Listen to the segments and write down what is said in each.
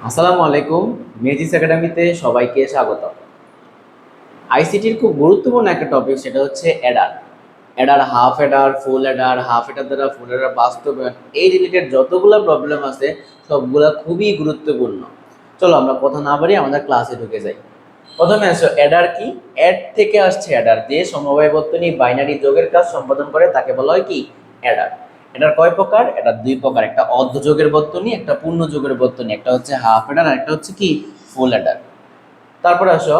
আসসালামু আলাইকুম। মেজিস একাডেমিতে সবাইকে স্বাগত। আইসিটির খুব গুরুত্বপূর্ণ একটা টপিক, সেটা হচ্ছে অ্যাডার। অ্যাডার, হাফ অ্যাডার, ফুল অ্যাডার, হাফ অ্যাডার দ্বারা ফুল অ্যাডার বাস্তবায়ন, এই রিলেটেড যতগুলো প্রবলেম আছে সবগুলা খুবই গুরুত্বপূর্ণ। চলো আমরা কথা না বাড়িয়ে আমাদের ক্লাসে ঢুকে যাই। প্রথমে আসো, অ্যাডার কি? অ্যাড থেকে আসছে অ্যাডার, যে সমবায় বর্তনী বাইনারি যোগের কাজ সম্পাদন করে তাকে বলা হয় কি? অ্যাডার। এটার কয় প্রকার? এটা দুই প্রকার, একটা অর্ধ যোগের বর্তনী, একটা পূর্ণ যোগের বর্তনী। একটা হচ্ছে হাফ অ্যাডার আর একটা হচ্ছে কি? ফুল অ্যাডার। তারপরে আসো,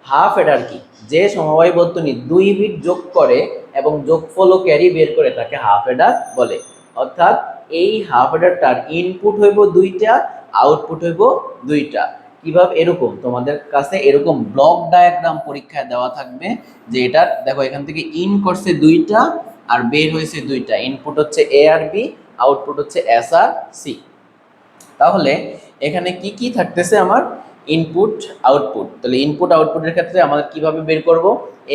হাফ অ্যাডার কি? যে সমবায় বর্তনী দুই বিট যোগ করে এবং যোগফল ও ক্যারি বের করে তাকে হাফ অ্যাডার বলে। অর্থাৎ এই হাফ অ্যাডারটার ইনপুট হইব দুইটা, আউটপুট হইব দুইটা। কিভাবে? এরকম তোমাদের কাছে এরকম ব্লক ডায়াগ্রাম পরীক্ষায় দেওয়া থাকবে, যে এটার দেখো এখান থেকে ইন করছে দুইটা আর বের হয়েছে দুইটা। ইনপুট হচ্ছে এ আর বি, আউটপুট হচ্ছে এস আর সি। তাহলে এখানে কি কি থাকতেছে আমার? Input, output. তাহলে ইনপুট আউটপুটের ক্ষেত্রে আমাদের কিভাবে বের করব?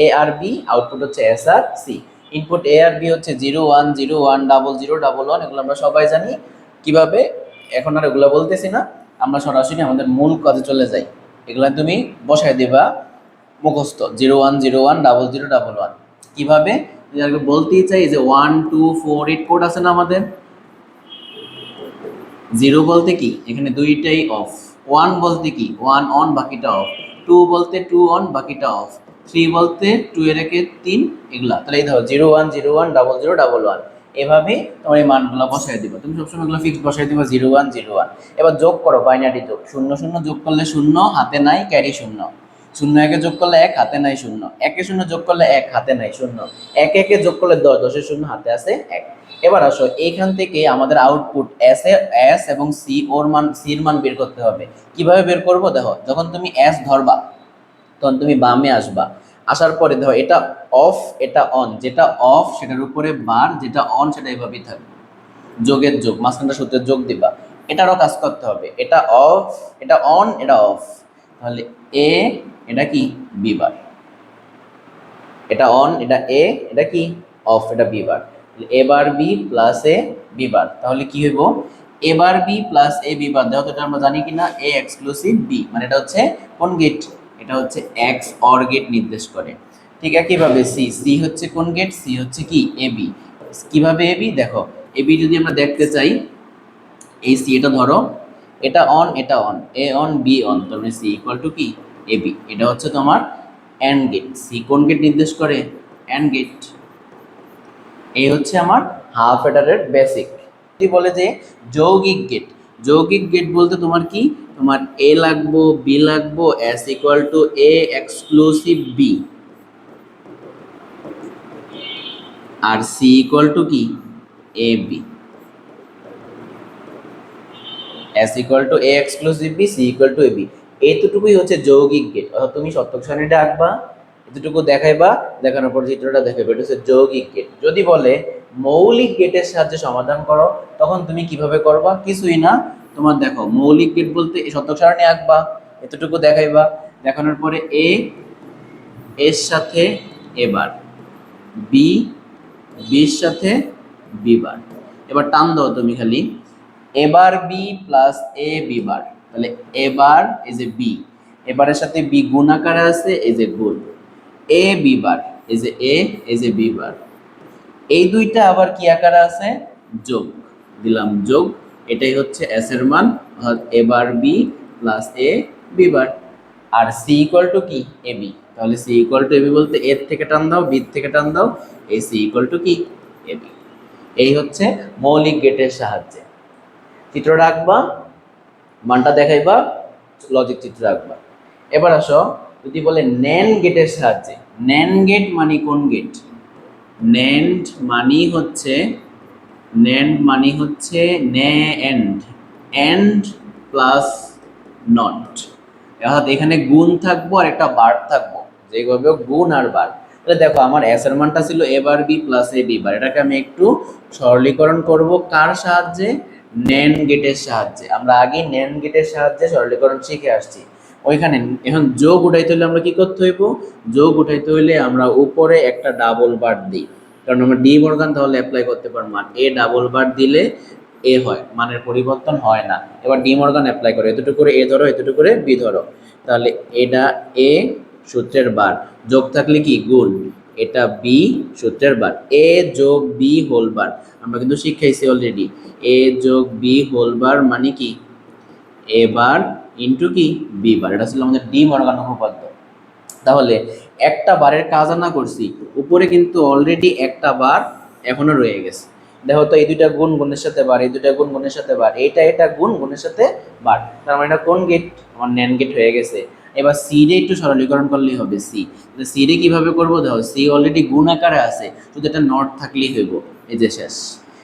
এ আর বি, আউটপুট হচ্ছে এস আর সি। ইনপুট এ আর বি হচ্ছে 0 1 0 1 00 11, এগুলো আমরা সবাই জানি। কিভাবে? এখন আর এগুলো বলতেছি না, আমরা সরাসরি আমাদের মূল কাজে চলে যাই। এগুলা তুমি বসায় দিবা মুখস্থ, 0 1 0 1 00 11। কিভাবে? যদি আগে বলতেই চাই, যে 1 2 4 8 কোড আছে না আমাদের। জিরো বলতে কি? এখানে দুইটাই অফ। ওয়ান বলতে কি? ওয়ান অন, বাকিটা অফ। টু বলতে টু অন, বাকিটা অফ। থ্রি বলতে টু এর একে তিন, এগুলা। তাহলে এই ধরো 0 1 0 1 00 11, এভাবে তোমার এই মানগুলো বসাই দিবা। তুমি সবসময় এগুলো ফিক্স বসাই দিবা 0 1 0 1। এবার যোগ করো, বাইনারি যোগ। শূন্য শূন্য যোগ করলে শূন্য, হাতে নাই, ক্যারি শূন্য। শূন্য একে যোগ করলে এক, হাতে নাই শূন্য। একে শূন্য যোগ করলে এক, হাতে নাই শূন্য। একে একে যোগ করলে 10, 10 শূন্য, হাতে আছে এক। এবার আসো, এইখান থেকে আমাদের আউটপুট এস এবং সি, ওর মান, সির মান বের করতে হবে। কিভাবে বের করব? দেখো, যখন তুমি এস ধরবা তখন তুমি বামে আসবা। আসার পরে দেখো, এটা অফ, এটা অন। যেটা অফ সেটার উপরে বার, যেটা অন সেটা এভাবেই থাকবে। যোগের যোগ, মাঝখানটা সূত্রের যোগ দিবা। এটারও কাজ করতে হবে। এটা অফ, এটা অন, এটা অফ। তাহলে এ, এটা কি? B bar. এটা অন, এটা এ, এটা কি? অফ, এটা B bar. A bar B plus A B bar, তাহলে কি হইব? A bar B plus A B bar. দেখো তো এটা আমরা জানি কিনা, এ এক্সক্লুসিভ বি, মানে এটা হচ্ছে কোন গেট? এটা হচ্ছে এক্স অর গেট নির্দেশ করে। ঠিক একইভাবে সি, সি হচ্ছে কোন গেট? সি হচ্ছে কি? A B. কিভাবে এ বি? দেখো, এ বি যদি আমরা দেখতে চাই, এই সি এটা ধরো, এটা অন, এটা on, A on B on, তার মানে সি ইকুয়াল টু কি? A B. এটা হচ্ছে তোমার অ্যান্ড গেট। সি কোন গেট নির্দেশ করে? And gate. এই হচ্ছে আমার হাফ অ্যাডারের বেসিক। যদি বলে যে যৌগিক গেট, যৌগিক গেট বলতে তোমার কি? তোমার এ লাগবো, বি লাগবো, S equal to A exclusive B, আর সি ইকুয়াল টু কি? A B. S equal to A exclusive B, C equal to A B. এইটুকুই হচ্ছে যৌগিক গেট। অর্থাৎ তুমি সত্যক সারণীটা আঁকবা, এতটুকু দেখাইবা, দেখানোর পর চিত্রটা দেখাইবা, এটা হচ্ছে যৌগিক গেট। যদি বলে মৌলিক গেটের সাহায্যে সমাধান করো, তখন তুমি কিভাবে করবা? কিছুই না, তোমার দেখো মৌলিক গেট বলতে এই সত্যক সারণী আঁকবা, এতটুকু দেখাইবা, দেখানোর পরে এ এর সাথে এবার, বি বির সাথে বি বার। এবার টান দাও তুমি খালি, এবার B plus A B bar. তাহলে এবার এই যে বি, এবারের সাথে বি গুণ আকারে আছে, এই যে গুণ। এ বি বার, এই যে এ, এই যে বি বার। এই দুইটা আবার কি আকারে আছে? যোগ। দিলাম যোগ। এটাই হচ্ছে এস এর মান, অর্থাৎ এবার B plus A B bar. আর সি ইকুয়াল টু কি? A B. তাহলে C equal to A B বলতে এর থেকে টান দাও, বি থেকে টান দাও, এই সি ইকুয়াল টু কি? A B. এই হচ্ছে মৌলিক গেটের সাহায্যে চিত্র রাখবা, মানটা দেখাইবা, লজিক চিত্র রাখবা। এবার আসো, যদি বলে ন্যান্ড গেটের সাহায্যে, ন্যান্ড গেট মানে কোন গেট? ন্যান্ড মানি হচ্ছে, ন্যান্ড মানি হচ্ছে ন্যান্ড, এন্ড প্লাস নট। অর্থাৎ এখানে গুণ থাকবো আর একটা বার থাকবো, যেভাবে গুণ আর বার। তাহলে দেখো, আমার এস এর মানটা ছিল এ bar B plus A B বার। এটাকে আমি একটু সরলীকরণ করব কার সাহায্যে? ন্যান্ড গেটের সাহায্যে। আমরা আগে ন্যান্ড গেটের সাহায্যে সরলীকরণ শিখে আসছি। ওইখানে এখন যোগ উঠাইতে হলে আমরা কি করতে হইব? যোগ উঠাইতে হইলে আমরা উপরে একটা ডাবল বার দিই, কারণ আমরা ডি মর্গান তাহলে অ্যাপ্লাই করতে পারবো। আর এ ডাবল বার দিলে এ হয়, মানের পরিবর্তন হয় না। এবার ডি মর্গান অ্যাপ্লাই করো, এতটুকু করে এ ধরো, এতটুকু করে বি ধরো, তাহলে এটা এ সূত্রের বার, যোগ থাকলে কি গুণ, এটা বি সূত্রের বার, এ যোগ বি হোল বার। আমরা কিন্তু শিখাইছি অলরেডি, এ যোগ বি হোল বার মানে কি এ বার ইন্টু কি বি বার, এটা ছিল আমাদের ডি মর্গান উপপাদ্য। তাহলে একটা বারের কাজ আনা করছি, উপরে কিন্তু অলরেডি একটা বার এখনো রয়ে গেছে। দেখো তো, এই দুইটা গুণ গুণের সাথে বার, এই দুইটা গুণ গুণের সাথে বার, এটা গুণ গুণের সাথে বার, তার মানে এটা কোন গেট, আমার ন্যান গেট হয়ে গেছে। এবার সি রে একটু সরলীকরণ করলেই হবে। সি রে কিভাবে করবো, দেখো সি অলরেডি গুণ আকারে আছে, শুধু এটা নট থাকলেই হইব, এই যে শেষ।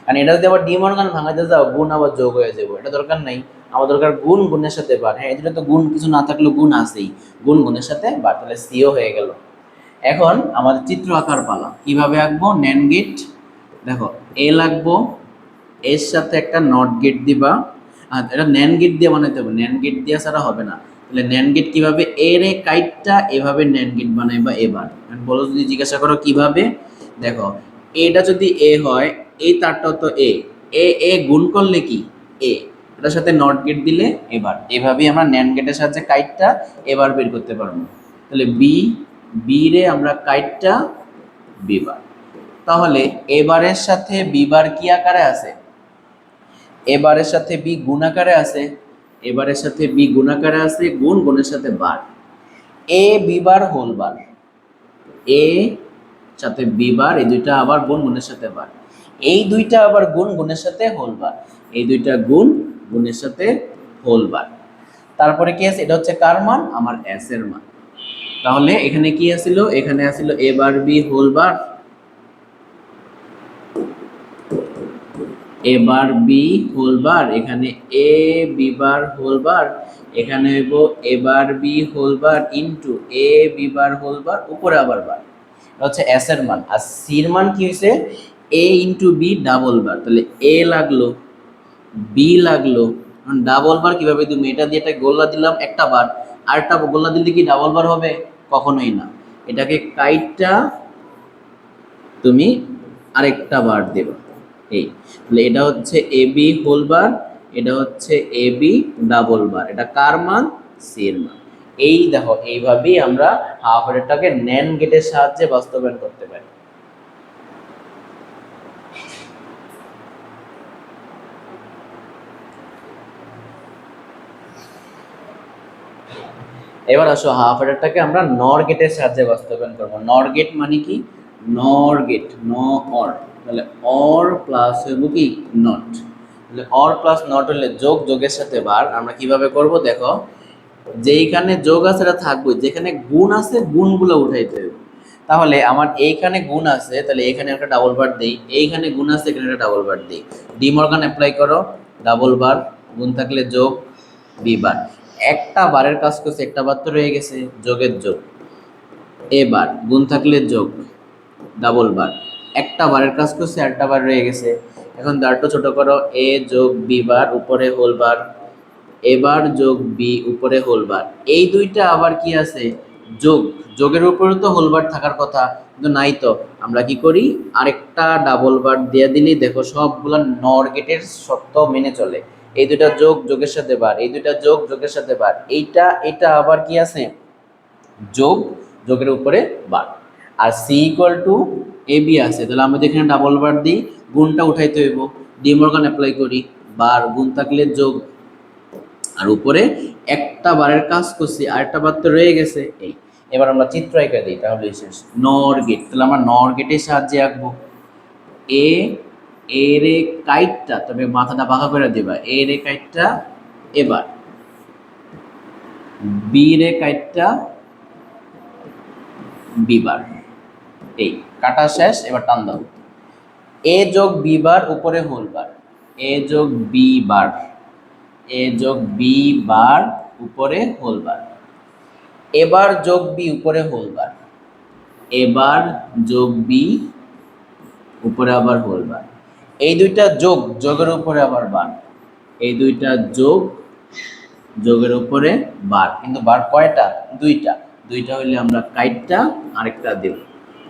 কারণ এটা যদি আবার ডি মর্গান ভাঙাতে যাও, গুণ আবার যোগ হয়ে যাবো, এটা দরকার নাই। আমার দরকার গুণ গুণের সাথে বার। হ্যাঁ, এটা তো গুণ কিছু না থাকলেও গুণ আছেই, গুণ গুণের সাথে বার, তাহলে সিও হয়ে গেল। এখন আমাদের চিত্র আঁকার পালা, কিভাবে আঁকবো, ন্যান গেট। দেখো এ লাগবো, এর সাথে একটা নট গেট দিবা, আর এটা ন্যান গেট দিয়ে বানাইতে হবে, ন্যান গেট দিয়ে ছাড়া হবে না। তাহলে ন্যান গেট কিভাবে, এর এ কাইটটা এভাবে ন্যান গেট বানাইবা এবার। বলো যদি জিজ্ঞাসা করো কিভাবে, দেখো এটা যদি এ হয়, এই তারটাও তো এ, এ গুণ করলে কি এ, এটার সাথে নট গেট দিলে এবার, এভাবেই আমরা ন্যান গেটের সাহায্যে কাইটটা এবার বের করতে পারবো। তাহলে বি রে আমরা কাইটটা বিবার, তাহলে এবারের সাথে বিবার কি আকারে আছে, এবারের সাথে বি গুণ আকারে আছে, এবারের সাথে বি গুণ আকারে আছে, গুণ গুণের সাথে বার, এ বিবার হোল বার, এ সাথে বিবার, এই দুইটা আবার গুণ গুণের সাথে বার, এই দুইটা আবার গুণ গুণের সাথে হোল বার, এই দুইটা গুণ গুণের সাথে হোল বার। তারপরে কি আছে, এটা হচ্ছে কার মান, আমার এস এর মান। তাহলে এখানে কি আছিল, এখানে আছিল এ বার বি হোল বার, এবার বি হোল বার, এখানে এ বি বার হোল বার, এখানে হইব এবার বি হোল বার ইন্টু এ বি বার হোল বার, উপরে আবার বার, এটা হচ্ছে এস এর মান। আর সির মান কি হয়েছে, এ ইন্টু বি ডাবল বার, তাহলে এ লাগলো, বি লাগলো, ডাবল বার কিভাবে তুমি, এটা দিয়ে একটা গোল্লা দিলাম একটা বার, আর একটা গোল্লা দিলে কি ডাবল বার হবে, কখনোই না। এটাকে কাইটটা তুমি আরেকটা বার দেবে, এই তাহলে এটা হচ্ছে এ বি হোল বার, এটা হচ্ছে এ বি ডাবল বার, এটা কার মান, সি এর মান। এই দেখো, এইভাবেই আমরা হাফ ওয়ার্ডটাকে ন্যান গেটের সাহায্যে বাস্তবায়ন করতে পারি। এবার আসো, হাফ অর্ডারটাকে আমরা নর গেটের সাহায্যে বাস্তবায়ন করব। নর গেট মানে কি, নর গেট ন অর, তাহলে অর প্লাস হইব কি নট, তাহলে অর প্লাস নট হলে যোগ, যোগের সাথে বার। আমরা কিভাবে করব, দেখো যেইখানে যোগ আছে এটা থাকবে, যেখানে গুণ আছে গুণগুলো উঠাইতে হবে। তাহলে আমার এইখানে গুণ আছে, তাহলে এইখানে একটা ডাবল বার দেই, এইখানে গুণ আছে এখানে একটা ডাবল বার দেই, ডি মর্গান অ্যাপ্লাই করো, ডাবল বার, গুণ থাকলে যোগ, বি বার, একটা বারের কাজ করছে, একটা বার তো রয়ে গেছে, যোগের যোগ, এবার গুণ থাকলে যোগ, ডাবল বার, একটা বারের কাজ করছে, একটা বার রয়ে গেছে। এখন দাঁড়টা ছোট করো, এ যোগ বি বার উপরে হোল বার, এবার যোগ বি উপরে হোল বার, এই দুইটা আবার কি আছে, যোগ, যোগের উপরে তো হোল বার থাকার কথা, কিন্তু নাই তো। আমরা কি করি, আরেকটা ডাবল বার দিয়ে দিলি, দেখো সবগুলো নর গেটের শর্ত মেনে চলে। এই দুইটা যোগ, যোগের সাথে বার, এই দুইটা যোগ, যোগের সাথে বার, এটা আবার কি আছে, যোগ, যোগের উপরে বার। আর C equal to A B আছে, তাহলে আমরা যেখানে ডাবল বার দিই, গুণটা উঠাইতে হইব, ডি মর্গান অ্যাপ্লাই করি, বার গুণ থাকলে যোগ, আর উপরে একটা বারের কাজ করছি, আরেকটা বার তো রয়ে গেছে, এই। এবার আমরা চিত্র এঁকে দিই, তাহলে শেষ। নর গেট, তাহলে আমরা নর গেটের সাহায্যে আঁকবো, এ এর এ কাইটটা, তবে মাথাটা বাঁকা করে দিবা, এর এ কাইটটা এবার, বি রে কাইটটা বিবার, এই কাটা শেষ। এবার টান দাও, এ যোগ বি বার উপরে হোল বার, এ যোগ বি বার, এ যোগ বি বার উপরে হোল বার, এবার যোগ বি উপরে হোল বার, এবার যোগ বি উপরে আবার হোল বার, এই দুইটা যোগ, যোগের উপরে আবার বার, এই দুইটা যোগ, যোগের উপরে বার, কিন্তু বার কয়টা, দুইটা, দুইটা হইলে আমরা কাইটটা আরেকটা দেব।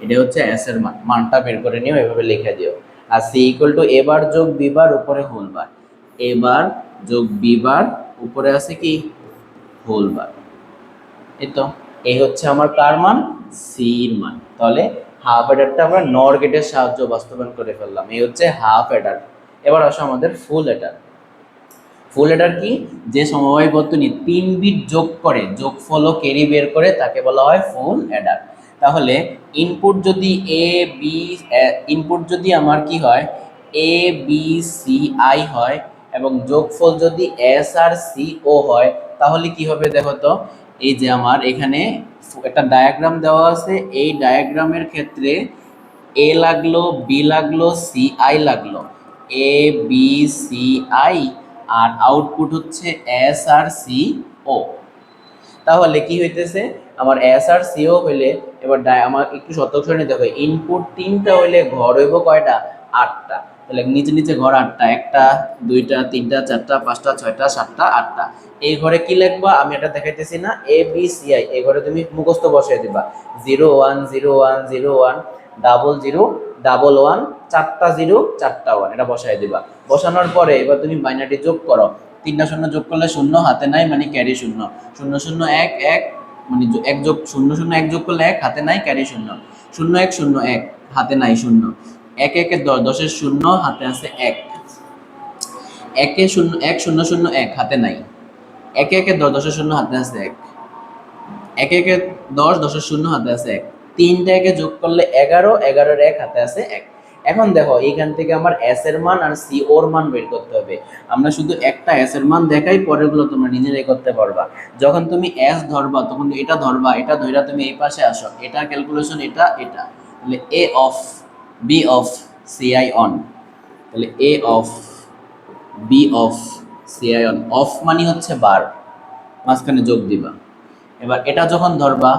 এটা হচ্ছে এস এর মান, মানটা বের করে নিও, এভাবে লিখে দিও। আর সি ইকুয়াল টু এবার যোগ বি বার উপরে হোল বার, এ বার যোগ বি বার, উপরে আছে কি হোল বার। এই তো এই হচ্ছে আমার কার মান, সির মান। তাহলে হাফ অ্যাডারটা আমরা নর গেটের সাহায্যে বাস্তবায়ন করে ফেললাম। এই হচ্ছে হাফ অ্যাডার। এবার আসো আমাদের ফুল অ্যাডার। ফুল অ্যাডার কি, যে সমবায় বর্তনী 3 বিট যোগ করে যোগফল ও ক্যারি বের করে তাকে বলা হয় ফুল অ্যাডার। তাহলে ইনপুট যদি ইনপুট যদি আমার কি হয় এ বি সি আই হয় এবং যোগফল যদি এস আর সি ও হয়, তাহলে কি হবে দেখো তো। এই যে আমার এখানে একটা ডায়াগ্রাম দেওয়া আছে, এই ডায়াগ্রামের ক্ষেত্রে এ লাগলো, বি লাগলো, সি আই লাগলো, এ বি সি আই, আর আউটপুট হচ্ছে এস আর সি ও। তাহলে কি হইতেছে আমার এস আর সি ও হইলে, এবার আমার একটু শতক সারণী দেখো, ইনপুট 3টা হইলে ঘর হইব কয়টা, 8টা। তাহলে নিচে নিচে ঘর 8টা, 1টা 2টা 3টা 4টা 5টা 6টা 7টা 8টা। এই ঘরে কি লিখবা আমি এটা দেখাইতেছি না, এ বি সি আই, এই ঘরে তুমি মুখস্থ বসাই দিবা 0 1 0 1 0 1 ডাবল 0 ডাবল 1, 4টা 0 4টা 1, এটা বসাই দিবা। বসানোর পরে এবার তুমি বাইনারি যোগ করো, 3টা শূন্য যোগ করলে শূন্য, হাতে নাই মানে ক্যারি শূন্য, 0 0 1 1 মানে 1 যোগ 0 0 1 যোগ করলে 1, হাতে নাই ক্যারি শূন্য, 0 1 0 1 হাতে নাই শূন্য, 1 1 এর 10 10 এর শূন্য, হাতে আছে 1, 1 এ 0 1 0 0 1 হাতে নাই, 1 1 এর 10 10 এর শূন্য, হাতে আছে 1, 1 1 এর 10 10 এর শূন্য, হাতে আছে 1, 3টা একে যোগ করলে 11, 11 এর 1 হাতে আছে 1। এখন দেখো এইখান থেকে আমার এস এর মান আর সি ওর মান বের করতে হবে। আমরা শুধু একটা এস এর মান দেখাই, পরেরগুলো তোমরা নিজেরাই করতে পারবা। যখন তুমি এস ধরবা তখন এটা ধরবা, এটা ধইরা তুমি এই পাশে আসো, এটা ক্যালকুলেশন, এটা এটা, তাহলে A off B off C I on, তাহলে A off B off C I on, off মানে হচ্ছে বার, মাঝখানে যোগ দিবা। এবার এটা যখন ধরবা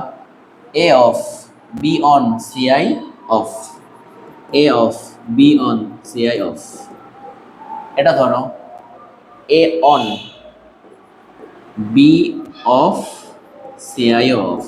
A off B on C I off, A off B on C I off, এটা ধরো A on B off C I off,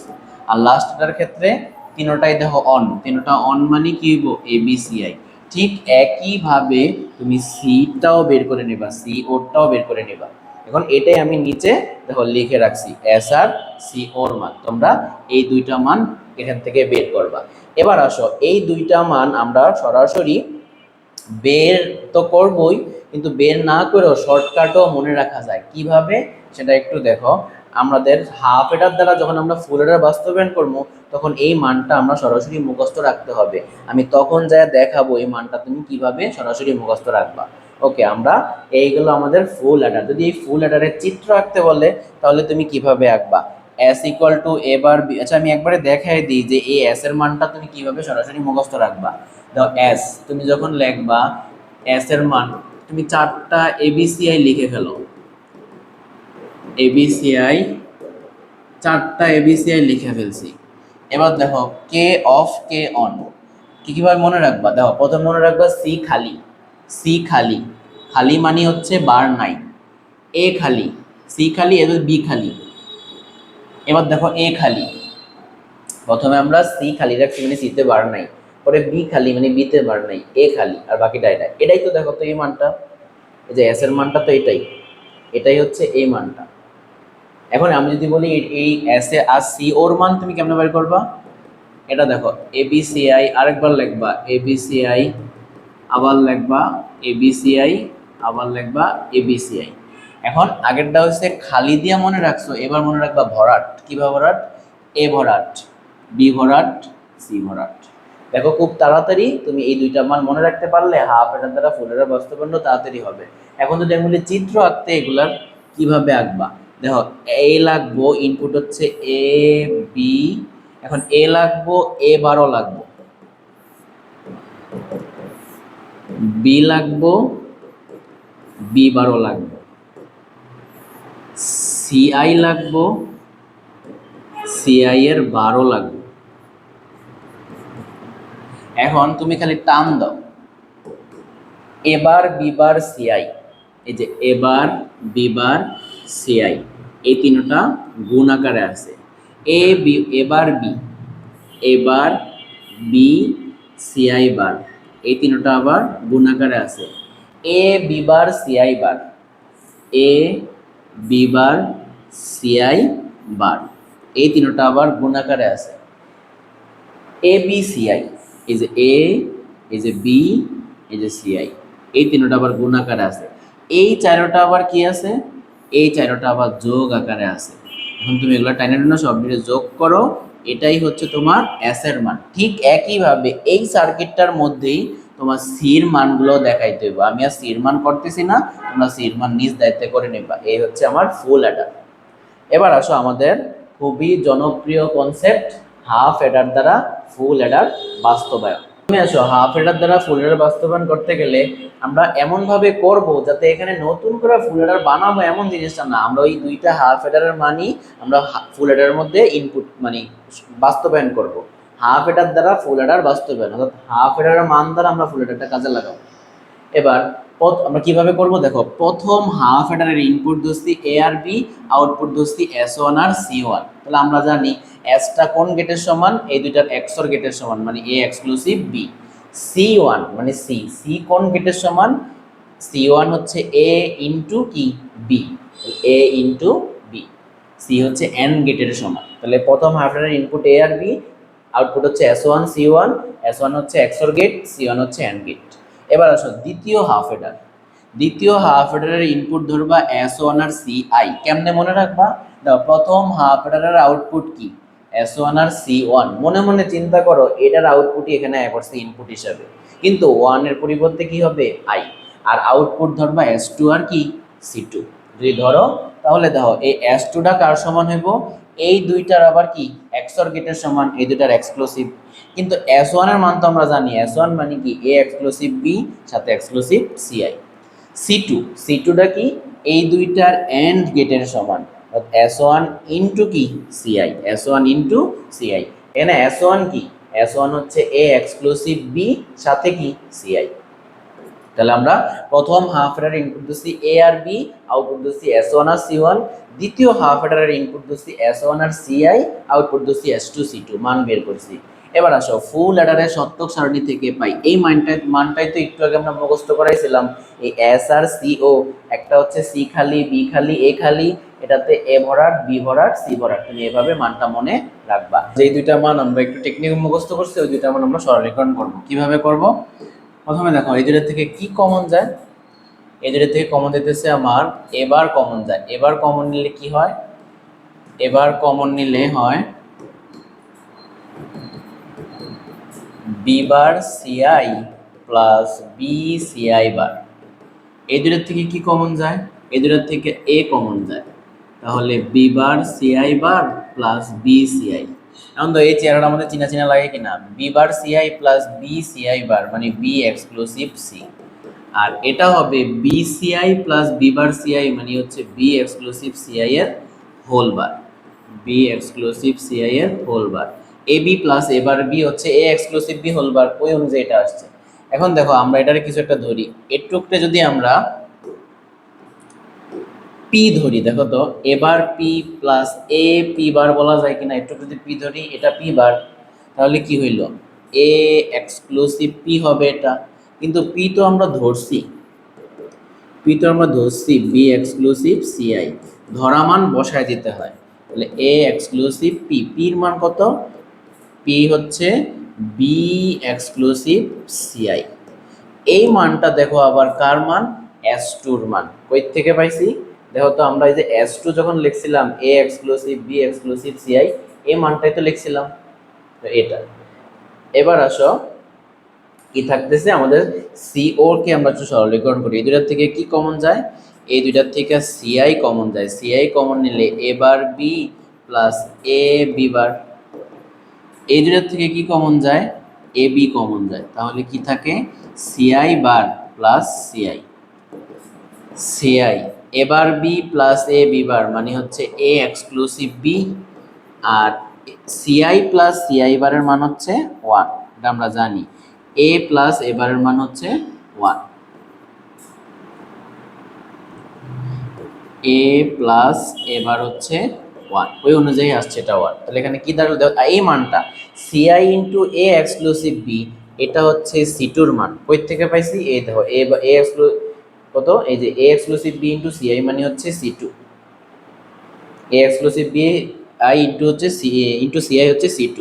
আর লাস্টটার ক্ষেত্রে তিনোটাই দেখো অন, তিনোটা অন মানে কি হইব এ বি সি আই। ঠিক একইভাবে তুমি সিটাও বের করে নেবা, সি ওরটাও বের করে নেবা। এখন এটাই আমি নিচে দেখো লিখে রাখছি এস আর সি ওর মান, তোমরা এই দুইটা মান এখান থেকে বের করবা। এবার আসো এই দুইটা মান আমরা সরাসরি বের তো করবই, কিন্তু বের না করেও শর্টকাটও মনে রাখা যায় কিভাবে সেটা একটু দেখো। আমাদের হাফ এটার দ্বারা যখন আমরা ফুল এটার বাস্তবায়ন করবো, তখন এই মানটা আমরা সরাসরি মুখস্থ রাখতে হবে। আমি তখন যা দেখাবো এই মানটা তুমি কিভাবে সরাসরি মুখস্থ রাখবা। ওকে, আমরা এইগুলো আমাদের ফুল অ্যাডার। যদি এই ফুল অ্যাডারের চিত্র আঁকতে বলে তাহলে তুমি কিভাবে আঁকবা, S equal to A bar B. আচ্ছা আমি একবারে দেখাই দিই যে এই এস এর মানটা তুমি কিভাবে সরাসরি মুখস্থ রাখবা। দাও এস, তুমি যখন লিখবা এস এর মান, তুমি 4টা এবিসিআই লিখে ফেলো, এবিসিআই 4টা এবিসিআই লিখে ফেলছি। এবার দেখো কে অফ কে অন, কিভাবে মনে রাখবা, দেখো প্রথম মনে রাখবা সি খালি, সি খালি, খালি মানে হচ্ছে বার নাই, এ খালি, সি খালি, এবার বি খালি। এবার দেখো এ খালি, প্রথমে আমরা সি খালি রাখছি মানে সিতে বার নাই, পরে বি খালি মানে বিতে বার নাই, এ খালি, আর বাকিটা এটা। এটাই তো দেখো তো এই মানটা, এই যে এস এর মানটা তো এটাই, এটাই হচ্ছে এই মানটা। এখন আমি যদি বলি এই এস এ আর সি ওর মান তুমি কেমনে বের করবা, এটা দেখো এ বি সি আই, আরেকবার লিখবা এ বি সি আই, আবার লিখবা এ বি সি আই, আবার লিখবা এ বি সি আই। এখন আগেরটা হচ্ছে খালি দিয়া মনে রাখছো, এবার মনে রাখবা ভরাট। কিভাবে ভরাট, এ ভরাট বি ভরাট সি ভরাট। দেখো খুব তাড়াতাড়ি তুমি এই দুইটা মান মনে রাখতে পারলে হাফ এটার দ্বারা ফুল এটার বাস্তবায়ন তাড়াতাড়ি হবে। এখন যদি আমি বলি চিত্র আঁকতে, এগুলার কিভাবে আঁকবা, দেখো এ লাগবো, ইনপুট হচ্ছে এ বি, এখন এ লাগবো, এ বারও লাগবো, বি লাগবো, বি বারও লাগবো, সিআই লাগবো, সিআই এর 12 লাগবে। এখন তুমি খালি টান দাও এবার বিবার সিআই, এই যে এবার বিবার সিআই, এই তিনটা গুণ আকারে আছে। এ বি এবার বি, এবার বি সিআই বার, এই তিনটা আবার গুণ আকারে আছে। A B bar CI bar, A B bar CI bar, এই তিনটা আবার গুণাকারে আছে। এ বি সিআই, এই যে এ, এই যে বি, এই যে সিআই, এই তিনটা আবার গুণাকারে আছে। এই চারোটা আবার কি আছে, এই চারোটা আবার যোগ আকারে আছে। এখন তুমি এগুলো টাইনা টাইনা সব মিলে যোগ করো, এটাই হচ্ছে তোমার এস এর মান। ঠিক একইভাবে এই সার্কিটটার মধ্যেই তোমার সির মানগুলো দেখাইতে হবে। আমি আর সির মান করতেছি না, তোমরা সির মান নিজ দায়িত্বে করে নেবা। এই হচ্ছে আমার ফুল অ্যাডার। এবার আসো আমাদের খুবই জনপ্রিয় কনসেপ্ট, হাফ অ্যাডার দ্বারা ফুল অ্যাডার বাস্তবায়ন। তুমি আসো হাফ অ্যাডার দ্বারা ফুল অ্যাডার বাস্তবায়ন করতে গেলে আমরা এমন ভাবে করব যাতে এখানে নতুন করে ফুল অ্যাডার বানাবো এমন জিনিসটা না, আমরা ওই দুইটা হাফ অ্যাডারের মানই আমরা ফুল অ্যাডারের মধ্যে ইনপুট মানে বাস্তবায়ন করব। হাফ অ্যাডার দ্বারা ফুল অ্যাডার বাস্তবায়ন, অর্থাৎ হাফ অ্যাডারের মান দ্বারা আমরা ফুল অ্যাডারটা কাজে লাগাবো। এবার আমরা কিভাবে করব দেখো, প্রথম হাফ অ্যাডারের ইনপুট দোস্তি এ আর বি, আউটপুট দোস্তি এস ওয়ান আর সি ওয়ান। তাহলে আমরা জানি এসটা কোন গেটের সমান, এই দুইটার এক্সর গেটের সমান মানে A exclusive B. C one মানে সি, সি কোন গেটের সমান, সি ওয়ান হচ্ছে এ ইন্টু কি B, A into B. C হচ্ছে এন গেটের সমান। তাহলে প্রথম হাফ অ্যাডারের ইনপুট এ আর বি, আউটপুট হচ্ছে S one C one, S one হচ্ছে এক্সর গেট, সি ওয়ান হচ্ছে এন গেট। এবার আসো দ্বিতীয় হাফ অ্যাডার, দ্বিতীয় হাফ অ্যাডারের ইনপুট ধরবা এস ওয়ান আর সি আই। কেমনে মনে রাখবা, দেখো প্রথম হাফ অ্যাডারের আউটপুট কি এস ওয়ান আর সি ওয়ান, মনে মনে চিন্তা করো এটার আউটপুটই এখানে আয় করছে ইনপুট হিসাবে, কিন্তু ওয়ানের পরিবর্তে কি হবে আই। আর আউটপুট ধরবা এস টু আর কি সি টু। যদি ধরো তাহলে দেখো এই এস টুটা কার সমান হইব, এই দুইটার আবার কি এক্সর গেটের সমান, এই দুইটার এক্সক্লুসিভ। কিন্তু এস ওয়ানের মান তো আমরা জানি, এস ওয়ান মানে কি এ এক্সক্লুসিভ বি সাথে exclusive CI. C two, C টুটা কি এই দুইটার এন্ড গেটের সমান, এস ওয়ান ইন্টু কি CI, S one into CI. এখানে এস ওয়ান কি, এস ওয়ান হচ্ছে এ এক্সক্লুসিভ বি সাথে কি সিআই। তাহলে আমরা প্রথম হাফ অ্যাডারের ইনপুট দিচ্ছি এ আর বি, আউটপুট দিচ্ছি এস ওয়ান আর সি ওয়ান। দ্বিতীয় হাফ অ্যাডারের ইনপুট দিচ্ছি এস ওয়ান আর সিআই, আউটপুট দিচ্ছি এস টু সি টু, মান বের করছি। এবার আসো ফুল অ্যাডারের সত্যক সারণী থেকে পাই এই মানটাই তো একটু আগে আমরা মুখস্থ করাইছিলাম। এই এস আর সি ও, একটা হচ্ছে সি খালি বি খালি এ খালি, এটাতে এ ভরাট বি ভরাট সি ভরাট। তুমি এভাবে মানটা মনে রাখবা। যেই দুইটা মান আমরা একটু টেকনিক মুখস্থ করছি, ওই দুইটা মান আমরা সরলীকরণ করব। কিভাবে করব, প্রথমে দেখো এই দুইটা থেকে কি কমন যায়, এই দুইটা থেকে কমন দিতেছে আমার এবার কমন যায়। এবার কমন নিলে কি হয়, এবার কমন নিলে হয় B bar CI plus B CI bar. এই দুইটার থেকে কি কমন যায়, এই দুইটার থেকে এ কমন যায়, তাহলে B bar CI bar plus B CI. এখন তো এই চেহারাটা আমাদের চিনা চিনা লাগে কিনা, B bar CI plus B CI bar মানে বি এক্সক্লুসিভ সি। আর এটা হবে B CI plus B bar CI মানে হচ্ছে বি এক্সক্লুসিভ সিআই এর whole bar, B exclusive CI এর whole bar. A B plus A bar B হচ্ছে A exclusive B whole bar, ওই অনুযায়ী এটা আসছে। এখন দেখো আমরা এটারে কিছু একটা ধরি, এটুকটা যদি আমরা পি ধরি, দেখো তো এবার পি প্লাস এ পি বার বলা যায় কিনা, একটু যদি পি ধরি এটা পি বার, তাহলে কি হইল এ এক্সক্লুসিভ পি হবে এটা। কিন্তু পি তো আমরা ধরছি, পি তো আমরা ধরছি বি এক্সক্লুসিভ সিআই, ধরা মান বসায় দিতে হয়। তাহলে এ এক্সক্লুসিভ পি, পির মান কত, পি হচ্ছে বি এক্সক্লুসিভ সিআই। এই মানটা দেখো আবার কার মান, এস টুর মান। কই থেকে পাইছি, দেখো তো আমরা এই যে এস টু যখন লিখছিলাম A exclusive B exclusive CI, এই মানটাই তো লিখছিলাম, তো এটা। এবার আসো কি থাকতেছে আমাদের, সিও কে আমরা একটু সরলীকরণ করি। এই দুইটার থেকে কি কমন যায়, এই দুইটার থেকে সিআই কমন যায়। সিআই কমন নিলে এ bar B plus A B বার। এই দুইটার থেকে কি কমন যায়, এ বি কমন যায়, তাহলে কি থাকে CI bar plus CI. CI এবার B plus A B bar মানে হচ্ছে এ এক্সক্লুসিভ বি, আর সিআই প্লাস সিআই বারের মান হচ্ছে ওয়ান, এটা আমরা জানি। এ প্লাস এ বারের মান হচ্ছে ওয়ান, এ প্লাস এ বার হচ্ছে ওয়ান, ওই অনুযায়ী আসছে এটা ওয়ান। তাহলে এখানে কি দাঁড়ালো, এই মানটা CI into A exclusive B, এটা হচ্ছে সি টুর মান। কই থেকে পাইছি, এই দেখো এ কত, এই যে A exclusive B into CI মানে হচ্ছে সি2, A exclusive B I into হচ্ছে সি ইন্টু সিআই হচ্ছে সি2,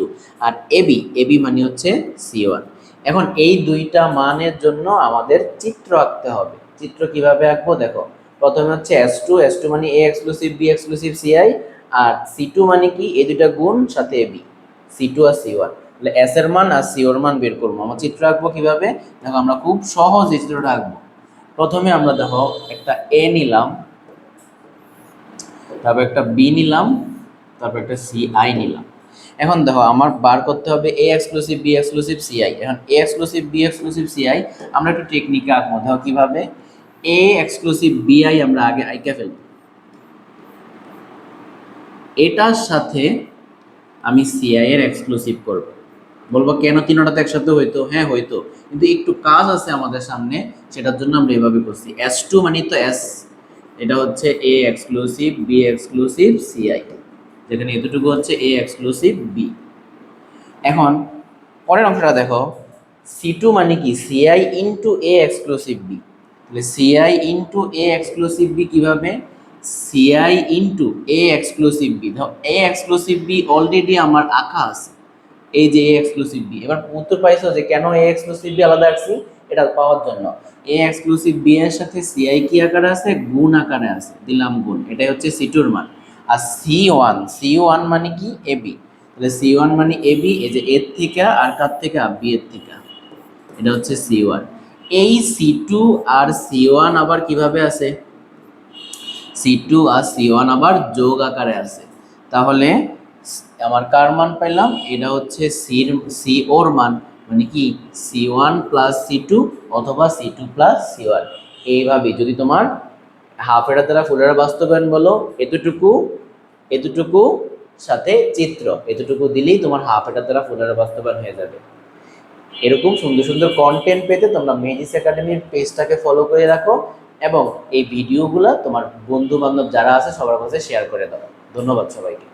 আর এবি এবি মানে হচ্ছে সি1। এখন এই দুইটা মানের জন্য আমাদের চিত্র আঁকতে হবে। চিত্র কিভাবে আঁকবো দেখো, প্রথমে হচ্ছে এস টু মানে A exclusive B exclusive CI, আর সি2 মানে কি এই দুইটা গুণ সাথে এবি, সি2 আর সি1, তাহলে এস এর মান আর সি ওর মান বের করবো। আমরা চিত্র আঁকবো কিভাবে দেখো, আমরা খুব সহজ এই চিত্রটা আঁকবো। প্রথমে আমরা দেখো একটা এ নিলাম, তারপর একটা বি নিলাম, তারপর একটা সি আই নিলাম। এখন দেখো আমার বার করতে হবে A exclusive B exclusive C I. এখন A exclusive B exclusive C I আমরা একটু টেকনিকে আঁকবো। দেখো কিভাবে, এ এক্সক্লুসিভ বি আই আমরা আগে আইকা ফেলবো, এটার সাথে আমি সি আই এর এক্সক্লুসিভ করব। বলবো কেন তিনটাতে একসাথে হইতো, হ্যাঁ হইতো, কিন্তু একটু কাজ আছে আমাদের সামনে, সেটার জন্য আমরা এভাবে করছি। এস2 মানে তো এস, এটা হচ্ছে A exclusive B exclusive C I, যেখানে এতটুকু হচ্ছে এ এক্সক্লুসিভ বি। এখন পরের অংশটা দেখো, সি2 মানে কি CI into A exclusive B, তাহলে CI into A exclusive B কিভাবে, CI into A exclusive B. ধরো এ এক্সক্লুসিভ বি অলরেডি আমার আঁকা আছে, এই যে এ এক্সক্লুসিভ বি। এবার উত্তর পাইছো যে কেন এ এক্সক্লুসিভ বি আলাদা রাখছি, এটা পাওয়ার জন্য। এ এক্সক্লুসিভ বি এর সাথে সিআই কি আকারে আছে, গুণ আকারে আছে, দিলাম গুণ, এটাই হচ্ছে সি2 এর মান। আর সি ওয়ান মানে কি এবি, তাহলে সি1 মানে এবি, এই যে এর থেকে আর কার থেকে, বি এর থেকে, এটা হচ্ছে সি1। এই সি2 আর সি1 আবার কিভাবে আছে, সি2 আর সি1 আবার যোগ আকারে আছে। তাহলে আমার কার মান পাইলাম, এটা হচ্ছে সি ওর মান, মানে কি সি1 প্লাস সি2 অথবা সি2 প্লাস সি1। এইভাবে যদি তোমার হাফ এটার দ্বারা ফুল এটার বাস্তবায়ন বলো, এতটুকু এতটুকু সাথে চিত্র, এতটুকু দিলেই তোমার হাফ এটার দ্বারা ফুল এটার বাস্তবায়ন হয়ে যাবে। এরকম সুন্দর সুন্দর কন্টেন্ট পেতে তোমরা মেজিস একাডেমির পেজটাকে ফলো করে রাখো, এবং এই ভিডিওগুলো তোমার বন্ধু বান্ধব যারা আছে সবার কাছে শেয়ার করে দাও। ধন্যবাদ সবাইকে।